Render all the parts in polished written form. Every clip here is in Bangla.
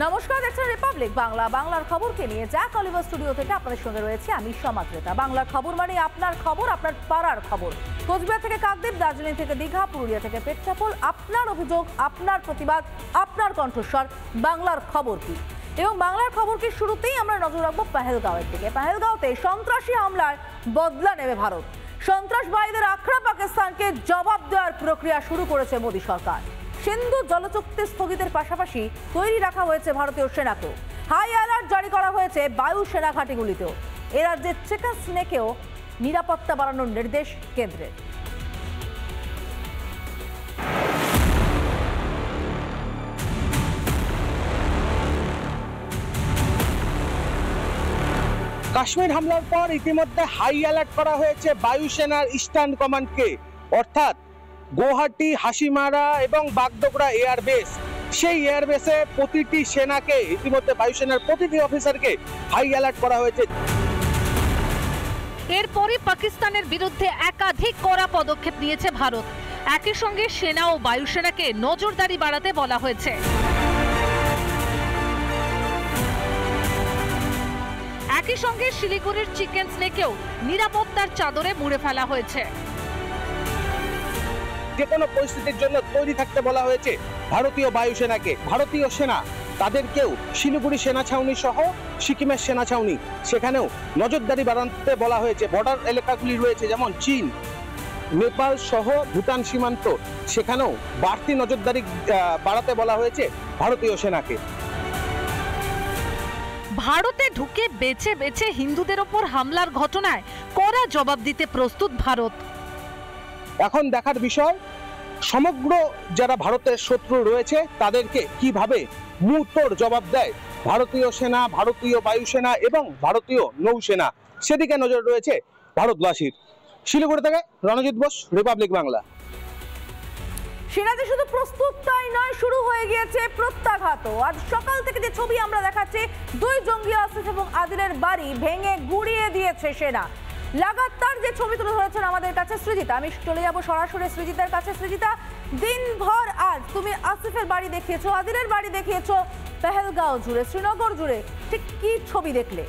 নমস্কার, দেখছেন রিপাবলিক বাংলা। বাংলার খবরকে নিয়ে জ্যাক অলিভার স্টুডিও থেকে আপনাদের সঙ্গে রয়েছে আমি সমাদ্রেতা। বাংলার খবর মানে আপনার খবর, আপনার পাড়ার খবর। কোচবিহার থেকে কাকদ্বীপ, দার্জিলিং থেকে দীঘা, পুরুলিয়া থেকে পেট্রাপোল, আপনার অভিযোগ, আপনার প্রতিবাদ, আপনার কণ্ঠস্বর। বাংলার খবর কি? এবং বাংলার খবর কি শুরুতেই আমরা নজর রাখবো পেহেলগাঁওয়ের দিকে। পেহেলগাঁওতে সন্ত্রাসী হামলার বদলা নেবে ভারত। সন্ত্রাসবাদীদের আখড়া পাকিস্তানকে জবাব দেওয়ার প্রক্রিয়া শুরু করেছে মোদী সরকার। সিন্ধু জলচুক্তি স্থগিতের পাশাপাশি তৈরি রাখা হয়েছে ভারতীয় সেনাকেও। হাই অ্যালার্ট জারি করা হয়েছে বায়ু সেনা ঘাঁটিগুলিতেও। এ রাজ্যে চিকেন স্নেকেও নিরাপত্তা বাড়ানোর নির্দেশ কেন্দ্রের। কাশ্মীর হামলার পর ইতিমধ্যে হাই অ্যালার্ট করা হয়েছে বায়ুসেনার ইস্টার্ন কমান্ডকে, অর্থাৎ গুয়াহাটি, হাসিমারা এবং বাগডোগরা এয়ারবেস। সেই এয়ারবেসে প্রতিটি সেনাকে, ইতিমধ্যে বায়ুসেনার প্রতিটি অফিসারকে হাই অ্যালার্ট করা হয়েছে। এরপরই পাকিস্তানের বিরুদ্ধে একাধিক কড়া পদক্ষেপ নিয়েছে ভারত। একই সঙ্গে সেনা ও বায়ুসেনাকে নজরদারি বাড়াতে বলা হয়েছে। একই সঙ্গে শিলিগুড়ির চিকেন স্নেকেও নিরাপত্তার চাদরে মুড়ে ফেলা হয়েছে। যে কোনো পরিস্থিতির জন্য তৈরি থাকতে বলা হয়েছে ভারতীয় বায়ুসেনাকে। ভারতীয় সেনা তাদেরকেও শিলিগুড়ি সেনা ছাউনি সহ সিকিমের সেনা ছাউনি, সেখানেও নজরদারি বাড়াতে বলা হয়েছে। বর্ডার এলাকাগুলি রয়েছে যেমন চীন, নেপাল সহ ভুটান সীমান্ত, সেখানেও বাড়তি নজরদারি বাড়াতে বলা হয়েছে ভারতীয় সেনাকে। ভারতে ঢুকে বেছে বেছে হিন্দুদের ওপর হামলার ঘটনায় কড়া জবাব দিতে প্রস্তুত ভারত। এখন দেখার বিষয়, সমগ্র যারা ভারতের শত্রু রয়েছে তাদেরকে কিভাবে মুহূর্তের জবাব দেয় ভারতীয় সেনা, ভারতীয় বায়ুসেনা এবং ভারতীয় নৌসেনা, সেদিকে নজর রয়েছে ভারতবাসীর। শিলিগুড়ি থেকে রণজিৎ বোস, রিপাবলিক বাংলা। সেনাতে শুধু প্রস্তুত তাই নয়, শুরু হয়ে গিয়েছে প্রত্যাঘাতও। আজ সকাল থেকে যে ছবি আমরা দেখাচ্ছি, দুই জঙ্গি আসিফ এবং আদিলের বাড়ি ভেঙে গুড়িয়ে দিয়েছে সেনা। লাগাতার যে ছবি তুলে ধরেছেন আমাদের কাছে সৃজিতা। আমি চলে যাবো সরাসরি সৃজিতার কাছে। সৃজিতা, দিনভর আজ তুমি আসিফের বাড়ি দেখিয়েছো, আদিলের বাড়ি দেখিয়েছো, পেহেলগাঁও জুড়ে, শ্রীনগর জুড়ে ঠিক কি ছবি দেখলে?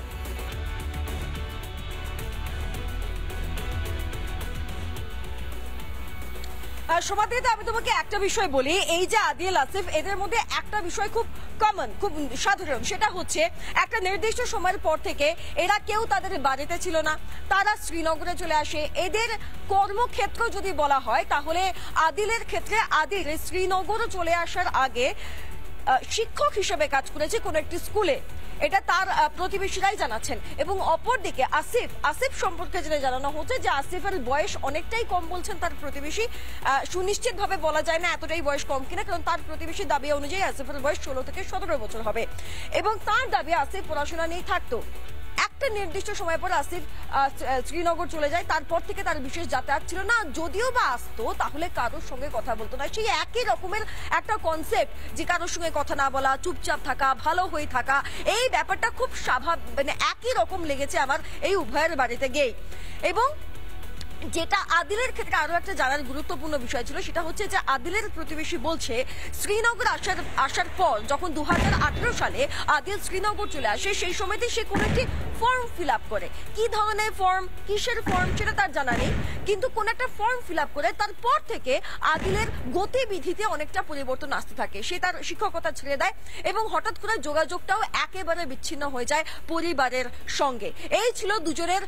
সমাধিতে আমি তোমাকে একটা বিষয় বলি, এই যে আদিল, আসিফ, এদের মধ্যে একটা বিষয় খুব কমন, খুব সাধারণ, সেটা হচ্ছে একটা নির্দিষ্ট সময়ের পর থেকে এরা কেউ তাদের বাড়িতে ছিল না, তারা শ্রীনগরে চলে আসে। এদের কর্মক্ষেত্র যদি বলা হয় তাহলে আদিলের ক্ষেত্রে আদিল শ্রীনগর চলে আসার আগে শিক্ষক হিসেবে কাজ করেছে কোন একটি স্কুলে, এটা তার প্রতিবেশীরাই জানাচ্ছেন। এবং অপরদিকে আসিফ সম্পর্কে যেটা জানানো হচ্ছে যে আসিফের বয়স অনেকটাই কম বলছেন তার প্রতিবেশী। সুনিশ্চিত ভাবে বলা যায় না এতটাই বয়স কম কিনা, কারণ তার প্রতিবেশী দাবি অনুযায়ী আসিফের বয়স 16 থেকে 17 বছর হবে। এবং তার দাবি আসিফ পড়াশোনা নিয়ে থাকতো। একটা নির্দিষ্ট সময় পর আসিফ শ্রীনগর চলে যায়, তারপর থেকে তার বিশেষ যাতায়াত ছিল না, যদিও বা আসতো তাহলে কারোর সঙ্গে কথা বলতো না। সেই একই রকমের একটা কনসেপ্ট যে কারোর সঙ্গে কথা না বলা, চুপচাপ থাকা, ভালো হয়ে থাকা, এই ব্যাপারটা খুব স্বাভাবিক, মানে একই রকম লেগেছে আমার এই উভয়ের বাড়িতে গিয়ে। এবং যেটা আদিলের ক্ষেত্রে আরো একটা জানার গুরুত্বপূর্ণ বিষয় ছিল সেটা হচ্ছে যে আদিলের প্রতিবেশী বলছে শ্রীনগর আসার পর যখন 2018 সালে আদিল শ্রীনগর চলে আসে, সেই সময়তে সে কোন একটি ফর্ম ফিল আপ করে। কি ধরনের ফর্ম, কিসের ফর্ম সেটা তার জানা নেই, কিন্তু কোন একটা ফর্ম ফিল আপ করে তারপর থেকে আদিলের গতিবিধিতে অনেকটা পরিবর্তন আসতে থাকে। সে তার শিক্ষকতা ছেড়ে দেয় এবং হঠাৎ করে যোগাযোগটাও একেবারে বিচ্ছিন্ন হয়ে যায় পরিবারের সঙ্গে। এই ছিল দুজনের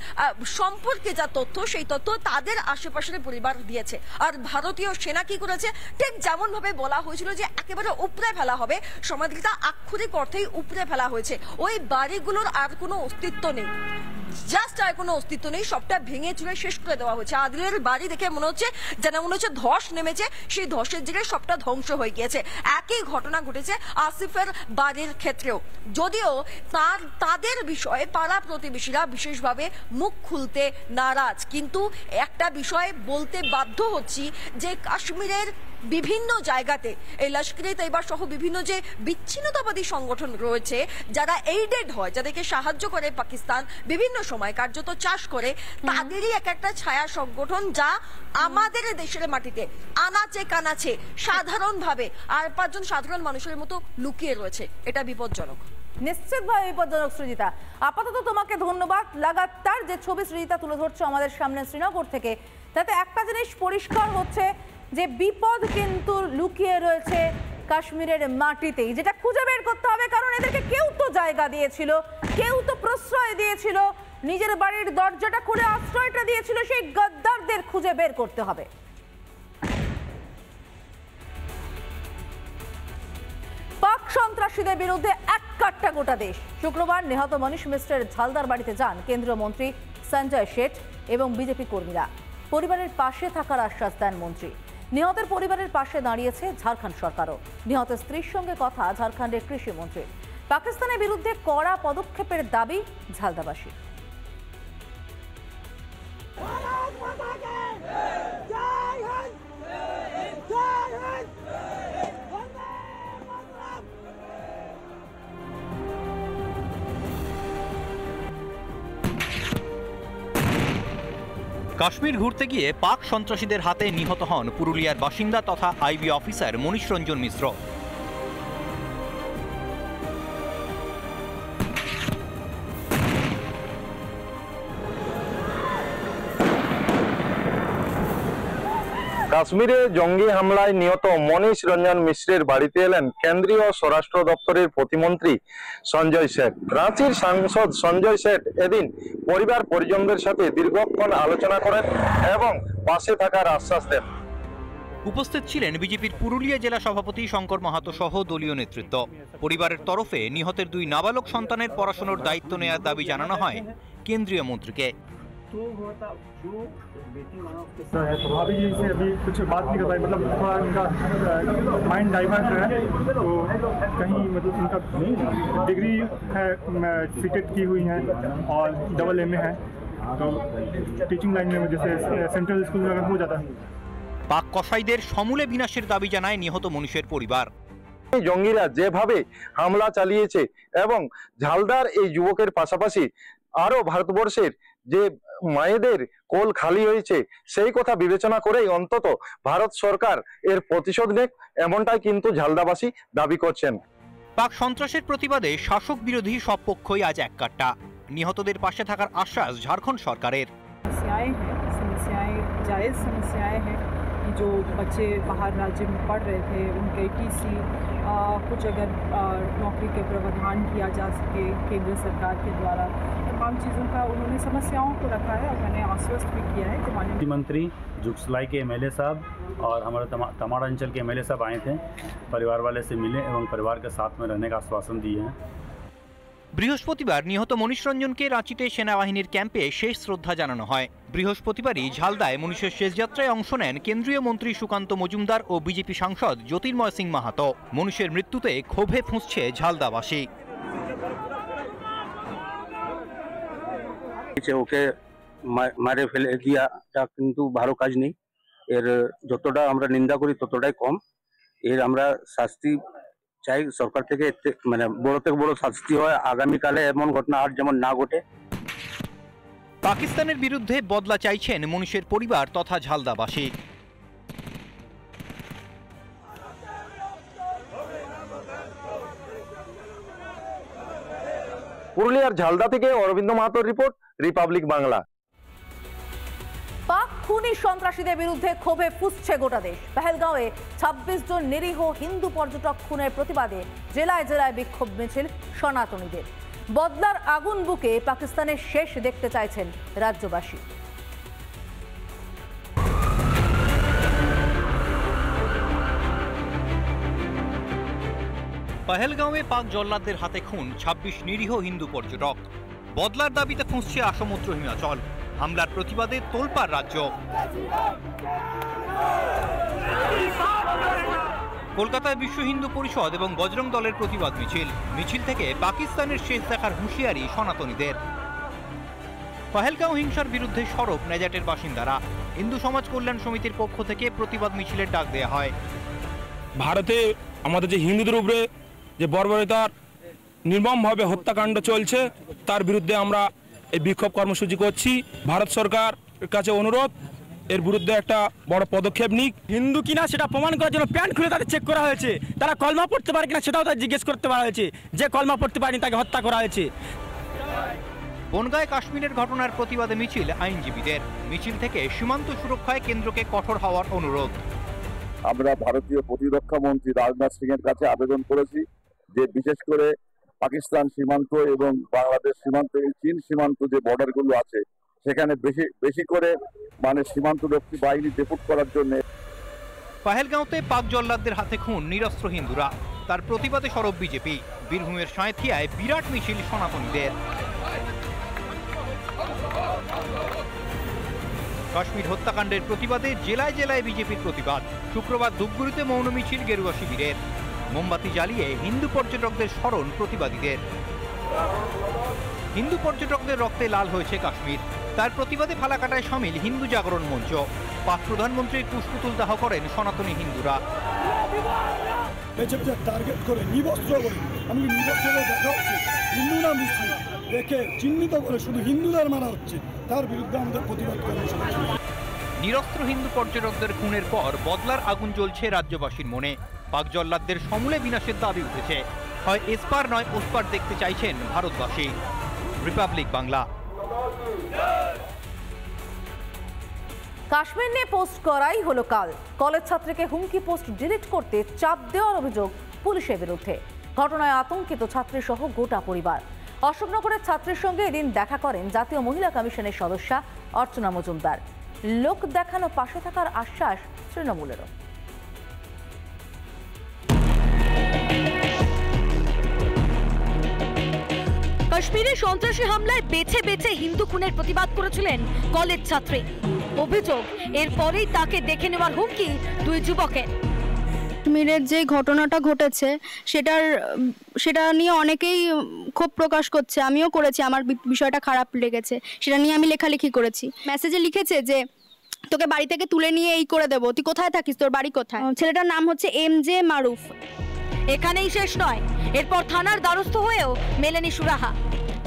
সম্পর্কে যা তথ্য, সেই তথ্য তাদের আশেপাশের পরিবার দিয়েছে। আর ভারতীয় সেনা কি করেছে, ঠিক যেমন ভাবে বলা হয়েছিল যে একেবারে উপড়ে ফেলা হবে, সমাধিটা আক্ষরিক অর্থেই উপড়ে ফেলা হয়েছে। ওই বাড়িগুলোর আর কোনো অস্তিত্ব নেই, জাস্ট আর কোনো অস্তিত্ব নেই, সবটা ভেঙে চুরে শেষ করে দেওয়া হয়েছে। আদিলের বাড়ি দেখে মনে হচ্ছে যেন মনে হচ্ছে ধস নেমেছে, সেই ধসের জায়গায় সবটা ধ্বংস হয়ে গিয়েছে। একই ঘটনা ঘটেছে আসিফের বাড়ির ক্ষেত্রেও, যদিও তাদের বিষয়ে পাড়া প্রতিবেশীরা বিশেষভাবে মুখ খুলতে নারাজ। কিন্তু একটা বিষয় বলতে বাধ্য হচ্ছি যে কাশ্মীরের বিভিন্ন জায়গাতে এই লস্করে তৈবা সহ বিভিন্ন যে বিচ্ছিন্নতাবাদী সংগঠন রয়েছে যারা এইডেড হয়, যাদেরকে সাহায্য করে পাকিস্তান বিভিন্ন সময় কার্যত চাষ করে, তাদেরই এক একটা ছায়া সংগঠন যা আমাদের দেশের মাটিতে আনাচে কানাচে সাধারণভাবে আর 5 জন সাধারণ মানুষের মতো লুকিয়ে রয়েছে। এটা বিপজ্জনক, নিশ্চিতভাবে বিপজ্জনক। সৃজিতা, আপাতত তোমাকে ধন্যবাদ। লাগাতার যে ছবি সৃজিতা তুলে ধরছে আমাদের সামনে শ্রীনগর থেকে, তাতে একটা জিনিস পরিষ্কার হচ্ছে যে বিপদ কিন্তু লুকিয়ে রয়েছে কাশ্মীরের মাটিতেই, যেটা খুঁজে বের করতে হবে। কারণ এদেরকে কেউ তো জায়গা দিয়েছিল, কেউ তো প্রশ্রয় দিয়েছিল, নিজের বাড়ির দরজাটা খুলে আশ্রয়টা দিয়েছিল, সেই গদ্দারদের খুঁজে বের করতে হবে। পাক সন্ত্রাসীদের বিরুদ্ধে এক কাট্টা গোটা দেশ। শুক্রবার নিহত মনীষ মিশ্রের ঝালদার বাড়িতে যান কেন্দ্রীয় মন্ত্রী সঞ্জয় শেঠ এবং বিজেপি কর্মীরা। পরিবারের পাশে থাকার আশ্বাস দেন মন্ত্রী। নিহতের পরিবারের পাশে দাঁড়িয়েছে ঝাড়খণ্ড সরকারও। নিহতের স্ত্রীর সঙ্গে কথা ঝাড়খণ্ডের কৃষি মন্ত্রী। পাকিস্তানের বিরুদ্ধে কড়া পদক্ষেপের দাবি ঝালদাবাসী। কাশ্মীর ঘুরতে গিয়ে পাক সন্ত্রাসীদের হাতে নিহত হন পুরুলিয়ার বাসিন্দা তথা আইবি অফিসার মনীষ রঞ্জন মিশ্র। কাশ্মীরে জঙ্গি হামলায় নিহত মনীষ রঞ্জন মিশ্রের বাড়িতে এলেন কেন্দ্রীয় স্বরাষ্ট্র দপ্তরের প্রতিমন্ত্রী সঞ্জয় শেঠ। রাঁচির সাংসদ সঞ্জয় শেঠ এদিন পরিবার পরিজনদের সাথে দীর্ঘক্ষণ আলোচনা করেন এবং পাশে থাকার আশ্বাস দেন। উপস্থিত ছিলেন বিজেপির পুরুলিয়া জেলা সভাপতি শঙ্কর মাহাতো সহ দলীয় নেতৃত্ব। পরিবারের তরফে নিহতের 2 নাবালক সন্তানের পড়াশোনার দায়িত্ব নেওয়ার দাবি জানানো হয় কেন্দ্রীয় মন্ত্রীকে। भाभी जी से अभी कुछ बात नहीं कर पाए, मतलब थोड़ा इनका माइंड डाइवर्ट है, तो कहीं मतलब इनका डिग्री है सीटेट की हुई है और डबल MA है, तो टीचिंग लाइन में जैसे सेंट्रल स्कूल में अगर हो जाता है। পাক কসাইদের সমূলে বিনাশের দাবি জানায় নিহত মনীষের পরিবার। জঙ্গিরা যেভাবে হামলা চালিয়েছে এবং ঝালদার এই যুবকের পাশাপাশি আরো ভারতবর্ষের যে মায়েদের কোল খালি হয়েছে সেই কথা বিবেচনা করেই অন্তত ভারত সরকার এর প্রতিশোধ নেক, এমনটাই কিন্তু ঝালদাবাসী দাবি করছেন। পাক সন্ত্রাসের প্রতিবাদে শাসক বিরোধী সব পক্ষই আজ এক কাট্টা। নিহতদের পাশে থাকার আশ্বাস ঝাড়খণ্ড সরকারের। समस्याएं जायज़ समस्याएं हैं कि जो बच्चे बाहर राज्य में पढ़ रहे थे उनके TC कुछ अगर नौकरी के प्रावधान किया जा सके केंद्र सरकार के द्वारा, तमाम चीज़ों का उन्होंने समस्याओं को रखा है और मैंने आश्वस्त भी किया है कि माननीय मंत्री जुगसलाई के MLA साहब और हमारे तमाड़ अंचल के MLA साहब आए थे, परिवार वाले से मिले एवं परिवार के साथ में रहने का आश्वासन दिए हैं। বৃহস্পতিবার নিহত মনীষ রঞ্জনকে রাঁচিতে সেনাবাহিনীর ক্যাম্পে শেষ শ্রদ্ধা জানানো হয়। বৃহস্পতিবারই ঝালদায় মনীষের শেষ যাত্রায় অংশ নেন কেন্দ্রীয় মন্ত্রী সুকান্ত মজুমদার ও বিজেপি সাংসদ জ্যোতির্ময় সিং মাহাতো। মনীষের মৃত্যুতে ক্ষোভে ফুঁসছে ঝালদাবাসী। ওকে মারে ফেলে দিয়াটা কিন্তু ভালো কাজ নেই। এর যতটা আমরা নিন্দা করি ততটাই কম। এর আমরা শাস্তি চাই সরকার থেকে, মানে বড় থেকে বড় শাস্তি হয় আগামীকালে, এমন ঘটনা আর যেমন না ঘটে। পাকিস্তানের বিরুদ্ধে বদলা চাইছেন মনীষের পরিবার তথা ঝালদাবাসী। পুরুলিয়ার ঝালদা থেকে অরবিন্দ মাহাতোর রিপোর্ট, রিপাবলিক বাংলা। পাক খুনি সন্ত্রাসীদের বিরুদ্ধে ক্ষোভে ফুঁসছে গোটা দেশ। পেহেলগাঁওয়ে 26 জন নিরীহ হিন্দু পর্যটক খুনের প্রতিবাদে জেলায় জেলায় বিক্ষোভ মিছিল সনাতনীদের। বদলার আগুন বুকে পাকিস্তানের শেষ দেখতে চাইছেন রাজ্যবাসী। পেহেলগাঁওয়ে পাক জল্লাদদের হাতে খুন 26 নিরীহ হিন্দু পর্যটক। বদলার দাবিতে ফুঁসছে আসমুদ্র হিমাচল। হামলার প্রতিবাদে তোলপাড় রাজ্য। কলকাতায় বিশ্ব হিন্দু পরিষদ এবং বজরং দলের প্রতিবাদ মিছিল থেকে পাকিস্তানের শেষ দেখার হুঁশিয়ারি সনাতনীদের। পেহেলগাঁও হিংসার বিরুদ্ধে সরব নেজাটের বাসিন্দারা। হিন্দু সমাজ কল্যাণ সমিতির পক্ষ থেকে প্রতিবাদ মিছিলের ডাক দেওয়া হয়। ভারতে আমাদের যে হিন্দুদের উপরে যে বর্বরতার নির্মমভাবে হত্যাকাণ্ড চলছে তার বিরুদ্ধে আমরা এই বিক্ষোভ কর্মসূচি করছি। ভারত সরকার কাছে অনুরোধ এর বিরুদ্ধে একটা বড় পদক্ষেপ নিক। হিন্দু কিনা সেটা প্রমাণ করার জন্য প্যান্ট খুলে তাদের চেক করা হয়েছে, তারা কলমা পড়তে পারে কিনা সেটাও তাদের জিজ্ঞেস করতে পারা হয়েছে, যে কলমা পড়তে পারেনি তাকে হত্যা করা হয়েছে। বনগাঁয় কাশ্মীরের ঘটনার প্রতিবাদে মিছিল আইনজীবীদের। মিছিল থেকে সীমান্ত সুরক্ষায় কেন্দ্রকে কঠোর হওয়ার অনুরোধ। আমরা ভারতীয় প্রতিরক্ষা মন্ত্রী রাজনাথ সিং এর কাছে আবেদন করেছি যে বিশেষ করে পাকিস্তান সীমান্ত এবং বাংলাদেশ সীমান্ত এবং চীন সীমান্ত যে বর্ডার গুলো আছে সেখানে বেশি করে সীমান্তরক্ষী বাহিনী ডেপুট করার জন্য। পাহেলগাঁওতে পাক জল্লাদদের হাতে খুন নিরস্ত্র হিন্দুরা, তার প্রতিবাদে সরব বিজেপি। বীরভূমের সাঁথিয়ায় বিরাট মিছিল সনাতনীদের। কাশ্মীর হত্যাকাণ্ডের প্রতিবাদে জেলায় জেলায় বিজেপির প্রতিবাদ। শুক্রবার ধূপগুড়িতে মৌন মিছিল গেরুয়া শিবিরের। মোমবাতি জ্বালিয়ে হিন্দু পর্যটকদের স্মরণ প্রতিবাদীদের। হিন্দু পর্যটকদের রক্তে লাল হয়েছে কাশ্মীর, তার প্রতিবাদে ফালাকাটায় সামিল হিন্দু জাগরণ মঞ্চ। পাক প্রধানমন্ত্রীর পুষ্পতুল দাহ করেন সনাতনী হিন্দুরা। টার্গেট করে নিবস্ত্র করে আমি নিবস্ত্র দেখা হচ্ছে, হিন্দু না মুসলিম দেখে চিহ্নিত করে শুধু হিন্দুদের মারা হচ্ছে, তার বিরুদ্ধে আমাদের প্রতিবাদ কর্মসূচি। নিরস্ত্র হিন্দু পর্যটকদের খুনের পর বদলার আগুন জ্বলছে রাজ্যবাসীর মনে। পাক জল্লাদদের সমূলে বিনাশের দাবি উঠেছে। হয় এসপার নয় ওসপার দেখতে চাইছেন ভারতবাসী। রিপাবলিক বাংলা। কাশ্মীর নিয়ে পোস্ট করাই হলো কাল। কলেজ ছাত্রীকে হুমকি পোস্ট ডিলিট করতে চাপ দেওয়ার অভিযোগ পুলিশের বিরুদ্ধে। ঘটনায় আতঙ্কিত ছাত্রী সহ গোটা পরিবার। অশোকনগরের ছাত্রীর সঙ্গে এদিন দেখা করেন জাতীয় মহিলা কমিশনের সদস্যা অর্চনা মজুমদার। লোক দেখানো পাশে থাকার আশ্বাস তৃণমূলেরও। কাশ্মীরে সন্ত্রাসী হামলায় বেছে বেছে হিন্দু খুনের প্রতিবাদ করেছিলেন কলেজ ছাত্রী। অভিযোগ এরপরেই তাকে দেখে নেওয়ার হুমকি দুই যুবকের। কাশ্মীরের যে ঘটনাটা ঘটেছে সেটা নিয়ে অনেকেই ক্ষোভ প্রকাশ করছে, আমিও করেছি, আমার বিষয়টা খারাপ লেগেছে, সেটা নিয়ে আমি লেখালেখি করেছি। মেসেজে লিখেছে যে তোকে বাড়ি থেকে তুলে নিয়ে এই করে দেবো, তুই কোথায় থাকিস, তোর বাড়ি কোথায়। ছেলেটার নাম হচ্ছে MJ মারুফ। এখানেই শেষ নয়, এরপর থানার দ্বারস্থ হয়েও মেলেনি সুরাহা,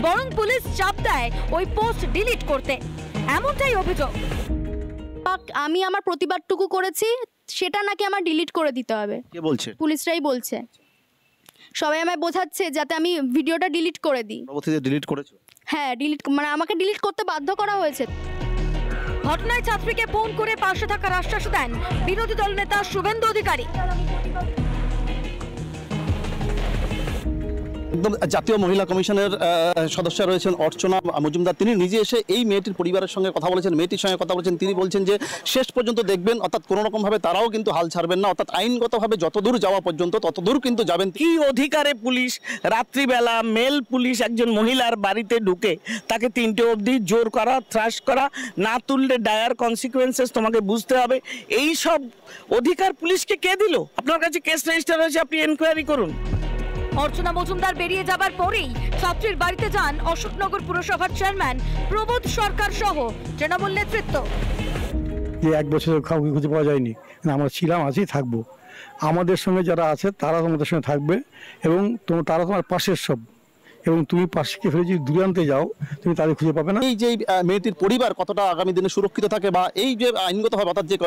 বরং পুলিশ চাপ দেয় ওই পোস্ট ডিলিট করতে, এমনটাই অভিযোগ। আমি আমার প্রতিবাদটুকু করেছি, সেটা নাকি আমার ডিলিট করে দিতে হবে। কে বলছে? পুলিশরাই বলছে। সবাই আমায় বোঝাচ্ছে যাতে আমি ভিডিওটা ডিলিট করে দিই। পরবর্তীতে ডিলিট করেছো? হ্যাঁ, আমাকে ডিলিট করতে বাধ্য করা হয়েছে। ঘটনায় ছাত্রীকে ফোন করে পাশে থাকার আশ্বাস দেন বিরোধী দল নেতা শুভেন্দু অধিকারী। একদম জাতীয় মহিলা কমিশনের সদস্য রয়েছেন অর্চনা মজুমদার, তিনি নিজে এসে এই মেয়েটির পরিবারের সঙ্গে কথা বলেছেন, মেয়েটির সঙ্গে কথা বলেছেন। তিনি বলছেন যে শেষ পর্যন্ত দেখবেন, অর্থাৎ কোনো রকমভাবে তারাও কিন্তু হাল ছাড়বেন না, অর্থাৎ আইনগতভাবে যতদূর যাওয়া পর্যন্ত ততদূর কিন্তু যাবেন। কি অধিকারে পুলিশ রাত্রিবেলা মেল পুলিশ একজন মহিলার বাড়িতে ঢুকে তাকে 3টে অবধি জোর করা, থ্রাশ করা, না তুললে ডায়ার কনসিকুয়েন্সেস তোমাকে বুঝতে হবে, এই সব অধিকার পুলিশকে কে দিল? আপনার কাছে কেস রেজিস্টার হয়েছে, আপনি এনকোয়ারি করুন। অর্চনা মজুমদার বেরিয়ে যাবার পরেই ছাত্রীর বাড়িতে যান অশোকনগর পুরসভার চেয়ারম্যান প্রবোধ সরকার সহ তৃণমূল নেতৃত্ব। যে 1 বছর কাউকে খুঁজে পাওয়া যায়নি, আমরা ছিলাম, আছি, থাকবো। আমাদের সঙ্গে যারা আছে তারা তোমাদের সঙ্গে থাকবে এবং তারা তোমার পাশের সব, এবং তুমি পাশকে ফেলে যদি দূরান্তে যাও তুমি তাদের খুঁজে পাবে না। এই যে মেয়েটির পরিবার কতটা আগামী দিনে সুরক্ষিত থাকে, বা এই যে আইনগতভাবে অর্থাৎ যে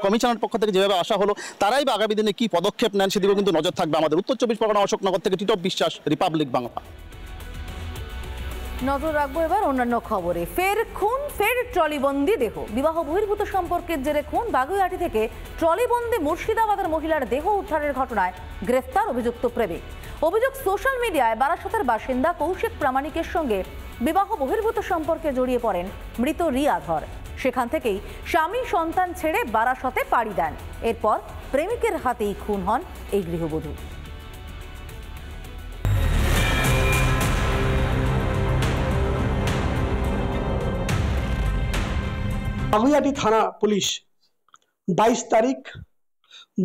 কমিশনের পক্ষ থেকে যেভাবে আসা হলো, তারাই বা আগামী দিনে কি পদক্ষেপ নেন সেদিকেও কিন্তু নজর থাকবে আমাদের। উত্তর 24 পরগনা অশোকনগর থেকে টিটপ বিশ্বাস, রিপাবলিক বাংলা। নজর রাখবো এবার অন্যান্য খবরে। ফের খুন, ফের ট্রলিবন্দি দেহ। বিবাহ বহির্ভূত সম্পর্কের জেরে খুন। বাগুইআটি থেকে ট্রলিবন্দি মুর্শিদাবাদের মহিলার দেহ উদ্ধারের ঘটনায় গ্রেফতার অভিযুক্ত প্রেমিক। অভিযোগ, সোশ্যাল মিডিয়ায় বারাসতের বাসিন্দা কৌশিক প্রামাণিকের সঙ্গে বিবাহ বহির্ভূত সম্পর্কে জড়িয়ে পড়েন মৃত রিয়া ধর। সেখান থেকেই স্বামী সন্তান ছেড়ে বারাসতে পাড়ি দেন। এরপর প্রেমিকের হাতেই খুন হন এই গৃহবধূ। বাগুইআটি থানা পুলিশ 22 তারিখ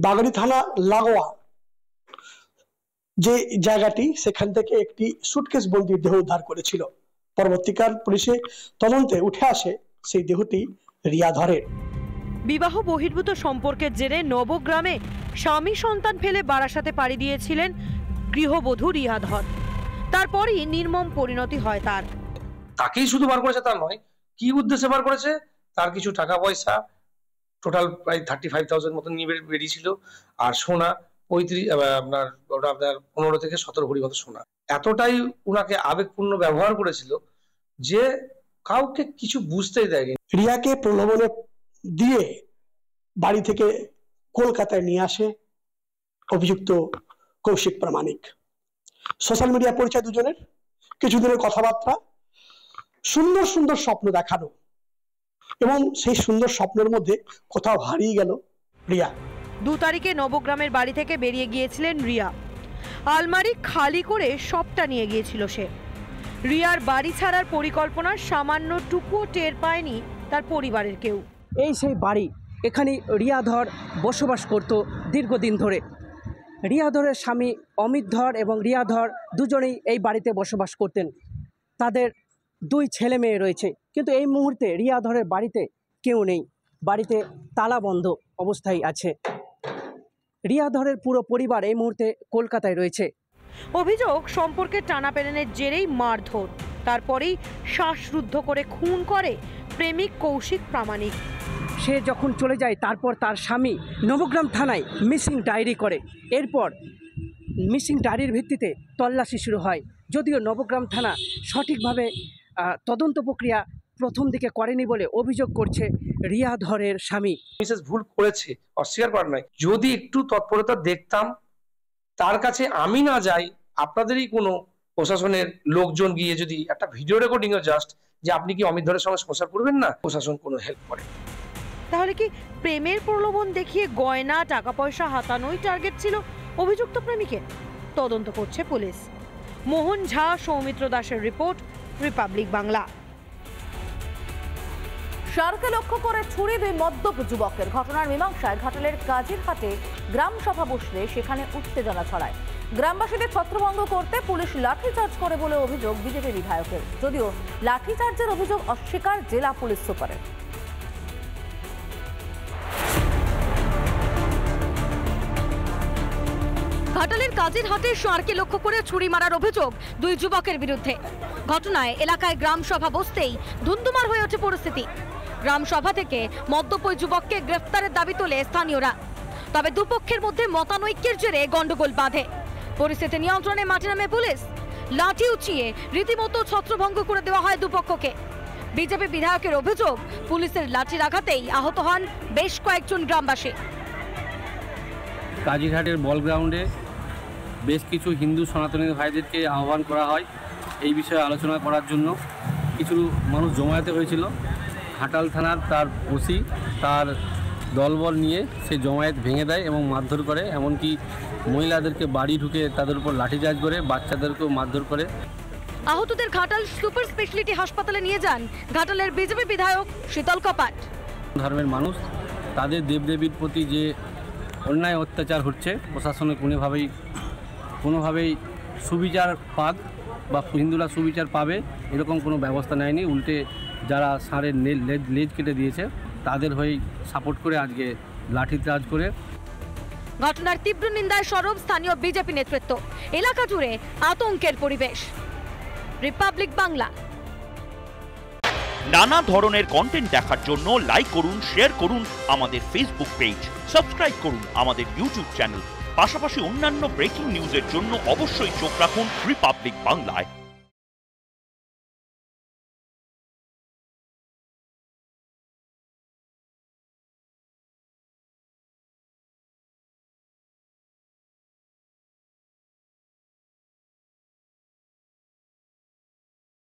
বাগাড়ি থানা লাগোয়া যে জায়গাটি, সেখান থেকে একটি সুটকেস বন্দির দেহ উদ্ধার করেছিল। পরবর্তীকাল পুলিশে তদন্তে উঠে আসে সেই দেহটি রিয়া ধরের। বিবাহ বহির্ভূত সম্পর্কের জেরে নবগ্রামে স্বামী সন্তান ফেলে বারাসাতে পাড়ি দিয়েছিলেন গৃহবধূ রিয়া ধর। তারপরই নির্মম পরিণতি হয় তার। তাকেই শুধু বার করেছে তা নয়, কি উদ্দেশ্যে বার করেছে, তার কিছু টাকা পয়সা টোটাল প্রায় 35,000 মতন নিয়ে বেরিয়েছিল, আর সোনা 15 থেকে 17 ভরি মতো সোনা। এতটাই উনাকে আবেগপূর্ণ ব্যবহার করেছিল যে কাউকে কিছু বুঝতেই দেয়নি। রিয়াকে প্রলোভনে দিয়ে বাড়ি থেকে কলকাতায় নিয়ে আসে অভিযুক্ত কৌশিক প্রামাণিক। সোশ্যাল মিডিয়া পরিচয় দুজনের, কিছুদিনের কথাবার্তা, সুন্দর সুন্দর স্বপ্ন দেখানো, এবং সেই সুন্দর স্বপ্নের মধ্যে কোথাও হারিয়ে গেল রিয়া। 2 তারিখে নবগ্রামের বাড়ি থেকে বেরিয়ে গিয়েছিলেন রিয়া। আলমারি খালি করে সবটা নিয়ে গিয়েছিল সে। রিয়ার বাড়ি ছাড়ার পরিকল্পনার সামান্য টুকুও টের পায়নি তার পরিবারের কেউ। এই সেই বাড়ি, এখানে রিয়া ধর বসবাস করত দীর্ঘদিন ধরে। রিয়া ধরের স্বামী অমিত ধর এবং রিয়া ধর দুজনেই এই বাড়িতে বসবাস করতেন। তাদের 2 ছেলে মেয়ে রয়েছে, কিন্তু এই মুহূর্তে রিয়া ধরের বাড়িতে কেউ নেই, বাড়িতে তালা বন্ধ অবস্থায় আছে। রিয়া ধরের পুরো পরিবার এই মুহূর্তে কলকাতায় রয়েছে। অভিযোগ সম্পর্কের টানাপেড়েনের জেরেই মারধর, তারপরেই শ্বাসরুদ্ধ করে খুন করে প্রেমিক কৌশিক প্রামাণিক। সে যখন চলে যায় তারপর তার স্বামী নবগ্রাম থানায় মিসিং ডায়েরি করে। এরপর মিসিং ডায়েরির ভিত্তিতে তল্লাশি শুরু হয়, যদিও নবগ্রাম থানা সঠিকভাবে তদন্ত প্রক্রিয়া প্রথম দিকে করেনি বলে অভিযোগ করছে রিয়া ধরের স্বামী। মিসেস ভুল করেছে, অস্বীকার করার নয়। যদি একটু তৎপরতা দেখতাম, তার কাছে আমি না যাই, আপনাদেরই কোনো প্রশাসনের লোকজন গিয়ে যদি একটা ভিডিও রেকর্ডিং জাস্ট যে আপনি কি অমিত ধরের সঙ্গে সংসার করবেন না, প্রশাসন কোনো হেল্প করে। তাহলে কি প্রেমের প্রলোভন দেখিয়ে গয়না টাকা পয়সা হাতানোই টার্গেট ছিল অভিযুক্ত প্রেমিকের? তদন্ত করছে পুলিশ। মোহন ঝা, সৌমিত্র দাসের রিপোর্ট, রিপাবলিক বাংলা। সারকে লক্ষ্য করে ছুরি 2 মদ্যপ যুবকের। ঘটনার মীমাংসায় ঘাটালের কাজিরহাটে গ্রাম সভা বসলে সেখানে উত্তেজনা ছড়ায়। গ্রামবাসীদের ছত্রভঙ্গ করতে পুলিশ লাঠিচার্জ করে বলে অভিযোগ বিজেপি বিধায়কের, যদিও লাঠিচার্জের অভিযোগ অস্বীকার জেলা পুলিশ সুপারের। ঘাটালের কাজিরহাটে সারকে লক্ষ্য করে ছুরি মারার অভিযোগ 2 যুবকের বিরুদ্ধে। ঘটনায় এলাকায় গ্রাম সভা বসতেই ধুন্ধুমার হয়ে ওঠে পরিস্থিতি। গ্রাম সভা থেকে মদ্যপ যুবককে গ্রেফতারের দাবি তোলে স্থানীয়রা। তবে দুপক্ষের মধ্যে মতানৈক্যের জেরে গন্ডগোল বাঁধে। পরিস্থিতি নিয়ন্ত্রণে মাঠে নামে পুলিশ। লাঠি উঁচিয়ে রীতিমতো ছত্রভঙ্গ করে দেওয়া হয় দুপক্ষকে। বিজেপি বিধায়কের অভিযোগ, পুলিশের লাঠির আঘাতেই আহত হন বেশ কয়েকজন গ্রামবাসী। কাজিরহাটের বল গ্রাউন্ডে বেশ কিছু হিন্দু সনাতনী ভাইদেরকে আহ্বান করা হয় এই বিষয়ে আলোচনা করার জন্য। কিছু মানুষ জমায়েত হয়েছিল। ঘাটাল থানার তার ওসি তার দলবল নিয়ে সে জমায়েত ভেঙে দেয় এবং মারধর করে, এমনকি মহিলাদেরকে বাড়ি ঢুকে তাদের উপর লাঠিচার্জ করে, বাচ্চাদেরকেও মারধর করে। আহতদের ঘাটাল সুপার স্পেশালিটি হাসপাতালে নিয়ে যান ঘাটালের বিজেপি বিধায়ক শীতল কপাট। ধর্মের মানুষ, তাদের দেবদেবীর প্রতি যে অন্যায় অত্যাচার হচ্ছে, প্রশাসনে কোনোভাবেই সুবিচার পাক বা হিন্দুরা সুবিচার পাবে এরকম কোনো ব্যবস্থা নেয়নি। উল্টে যারা ষাঁড়ের লেজ কেটে দিয়েছে তাদের হয়ে সাপোর্ট করে আজকে লাঠিচার্জ করে। ঘটনার তীব্র নিন্দায় সরব স্থানীয় বিজেপি নেতৃত্ব। এলাকা জুড়ে আতঙ্কের পরিবেশ। রিপাবলিক বাংলা। নানা ধরনের কন্টেন্ট দেখার জন্য লাইক করুন, শেয়ার করুন আমাদের ফেসবুক পেজ, সাবস্ক্রাইব করুন আমাদের ইউটিউব চ্যানেল। পাশাপাশি অন্যান্য ব্রেকিং নিউজের জন্য অবশ্যই চোখ রাখুন রিপাবলিক বাংলায়।